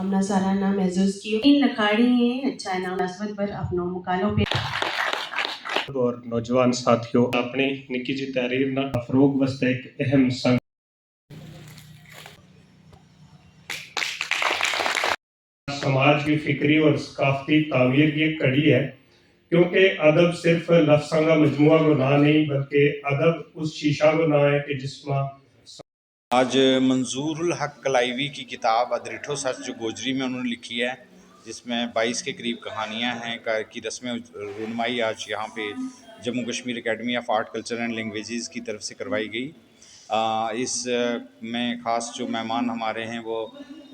अपना सालाना महसूस की इन लखाड़ी हैं अच्छा इनाम मुनासबत पर अपनों मुकालों पे और नौजवान साथियों अपनी निकी जी तहरीर ना फरोग वास्ते एक अहम संग समाज की फिक्री और सकाफती तामीर की एक कड़ी है, क्योंकि अदब सिर्फ लफ्ज़ां का मजमुआ गुनाह नहीं बल्कि अदब उस शीशा गुनाह है कि जिसमें आज मंजूरुल हक कलाइवी की किताब अदरिठो सच जो गोजरी में उन्होंने लिखी है, जिसमें 22 के करीब कहानियाँ हैं की रस्म रुनमाई आज यहाँ पे Jammu Kashmir academy of art culture and languages की तरफ से करवाई गई। इस में ख़ास जो मेहमान हमारे हैं वो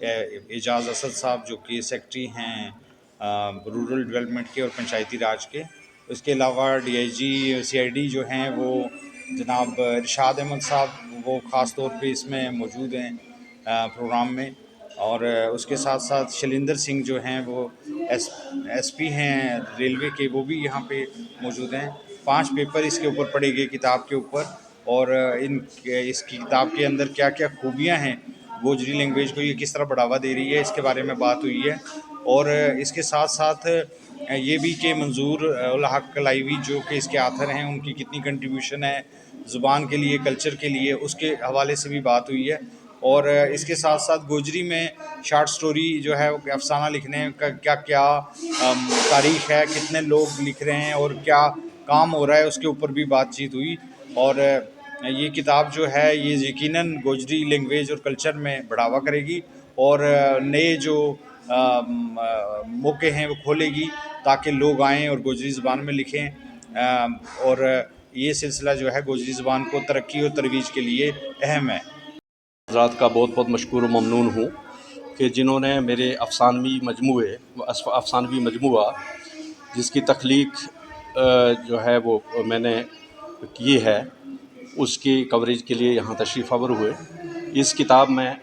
एजाज़ असद साहब जो कि सेक्रेटरी हैं रूरल डेवलपमेंट के और पंचायती राज के। उसके अलावा DIG CID जो हैं वो जनाब इरशाद अहमद साहब वो ख़ास तौर पे इसमें मौजूद हैं प्रोग्राम में, और उसके साथ साथ शैलेंद्र सिंह जो हैं वो SP हैं रेलवे के, वो भी यहाँ पे मौजूद हैं। 5 पेपर इसके ऊपर पढ़े गए किताब के ऊपर, और इस किताब के अंदर क्या क्या खूबियाँ हैं, गोजरी लैंग्वेज को ये किस तरह बढ़ावा दे रही है, इसके बारे में बात हुई है। और इसके साथ साथ ये भी कि मंजूर उल हक कलाइवी जो कि इसके आथर हैं उनकी कितनी कंट्रीब्यूशन है ज़ुबान के लिए, कल्चर के लिए, उसके हवाले से भी बात हुई है। और इसके साथ साथ गोजरी में शार्ट स्टोरी जो है अफसाना लिखने का क्या क्या तारीख़ है, कितने लोग लिख रहे हैं और क्या काम हो रहा है, उसके ऊपर भी बातचीत हुई। और ये किताब जो है ये यकीनन गोजरी लैंग्वेज और कल्चर में बढ़ावा करेगी और नए जो मौके हैं वो खोलेगी ताकि लोग आएँ और गोजरी ज़बान में लिखें। और ये सिलसिला जो है गोजरी ज़बान को तरक्की और तरोीज के लिए अहम है। हज़रात का बहुत बहुत मशकूर ममनून हूँ कि जिन्होंने मेरे अफसानवी मजमुआ जिसकी तख्लीक जो है वो मैंने की है उसकी कवरेज के लिए यहाँ तशरीफ़ आवर हुए। इस किताब में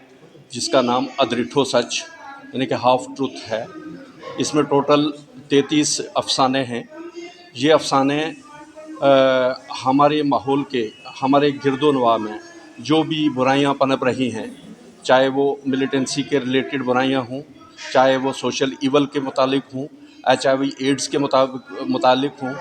जिसका नाम अदरिठो सच यानी कि हाफ ट्रुथ है, इसमें टोटल 33 अफसाने हैं। ये अफसाने हमारे माहौल के, हमारे गिरदोनवा में जो भी बुराइयां पनप रही हैं, चाहे वो मिलिटेंसी के रिलेटेड बुराइयां हों, चाहे वो सोशल इवल के मुतालिक हों, HIV एड्स के मुतालिक हों,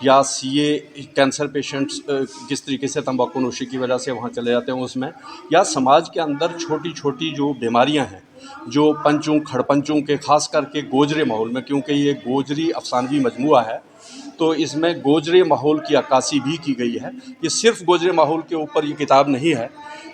या CA कैंसर पेशेंट्स किस तरीके से तंबाकू नोशी की वजह से वहाँ चले जाते हैं उसमें, या समाज के अंदर छोटी छोटी जो बीमारियां हैं जो पंचों खड़पंचों के, ख़ास करके गोजरे माहौल में, क्योंकि ये गोजरी अफसानवी मजमुआ है तो इसमें गोजरे माहौल की अक्कासी भी की गई है। ये सिर्फ़ गोजरे माहौल के ऊपर ये किताब नहीं है,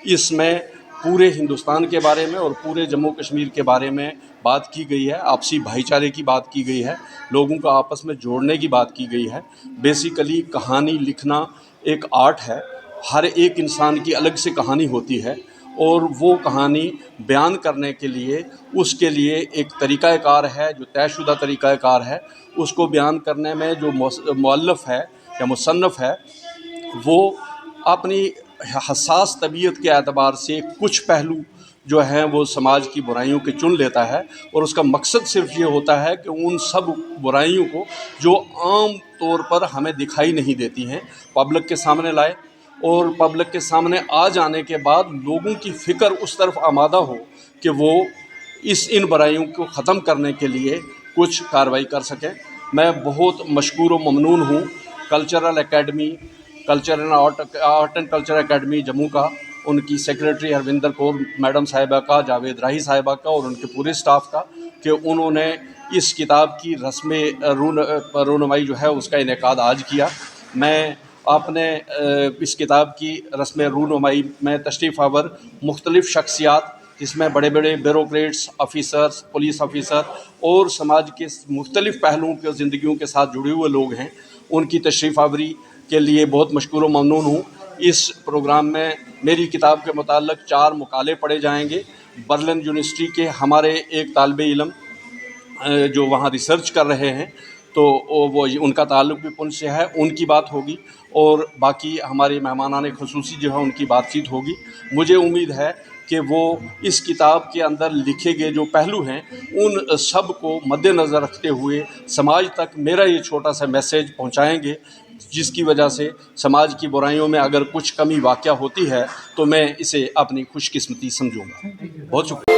इसमें पूरे हिंदुस्तान के बारे में और पूरे जम्मू कश्मीर के बारे में बात की गई है, आपसी भाईचारे की बात की गई है, लोगों को आपस में जोड़ने की बात की गई है। बेसिकली कहानी लिखना एक आर्ट है, हर एक इंसान की अलग से कहानी होती है और वो कहानी बयान करने के लिए उसके लिए एक तरीक़ाकार है जो तयशुदा तरीक़ाकार है। उसको बयान करने में जो मुअल्लिफ़ है या मुसन्नफ़ है वो अपनी हसास तबीयत के एतबार से कुछ पहलू जो हैं वो समाज की बुराइयों के चुन लेता है, और उसका मकसद सिर्फ ये होता है कि उन सब बुराइयों को जो आम तौर पर हमें दिखाई नहीं देती हैं पब्लिक के सामने लाए, और पब्लिक के सामने आ जाने के बाद लोगों की फ़िक्र उस तरफ आमादा हो कि वो इन बुराइयों को ख़त्म करने के लिए कुछ कार्रवाई कर सकें। मैं बहुत मशकूर व ममनून हूँ cultural academy, culture and art and culture academy Jammu का, उनकी सेक्रेटरी हरविंदर कौर मैडम साहिबा का, जावेद राही साहिबा का और उनके पूरे स्टाफ का, कि उन्होंने इस किताब की रस्म रूनमाई जो है उसका इनेकाद आज किया। मैं आपने इस किताब की रस्म रूनमाई में तशरीफ़ आवर मुख्तलिफ़ शख्सियात, जिसमें बड़े बड़े ब्यूरोक्रेट्स, ऑफिसर्स, पुलिस ऑफिसर और समाज के मुख्तलिफ़ पहलुओं के ज़िंदगियों के साथ जुड़े हुए लोग हैं, उनकी तशरीफ़ आवरी के लिए बहुत मशकूर व ममनून हूँ। इस प्रोग्राम में मेरी किताब के मुताल्लिक़ 4 मुकाले पढ़े जाएंगे। बर्लिन यूनिवर्सिटी के हमारे एक तालिब इल्म जो वहाँ रिसर्च कर रहे हैं तो वो उनका ताल्लुक़ भी पुंछ से है, उनकी बात होगी, और बाकी हमारे मेहमानाने ख़ुसूसी जो है उनकी बातचीत होगी। मुझे उम्मीद है कि वो इस किताब के अंदर लिखे गए जो पहलू हैं उन सब को मद्देनज़र रखते हुए समाज तक मेरा ये छोटा सा मैसेज पहुंचाएंगे, जिसकी वजह से समाज की बुराइयों में अगर कुछ कमी वाक़या होती है तो मैं इसे अपनी खुशकिस्मती समझूंगा। बहुत शुक्रिया।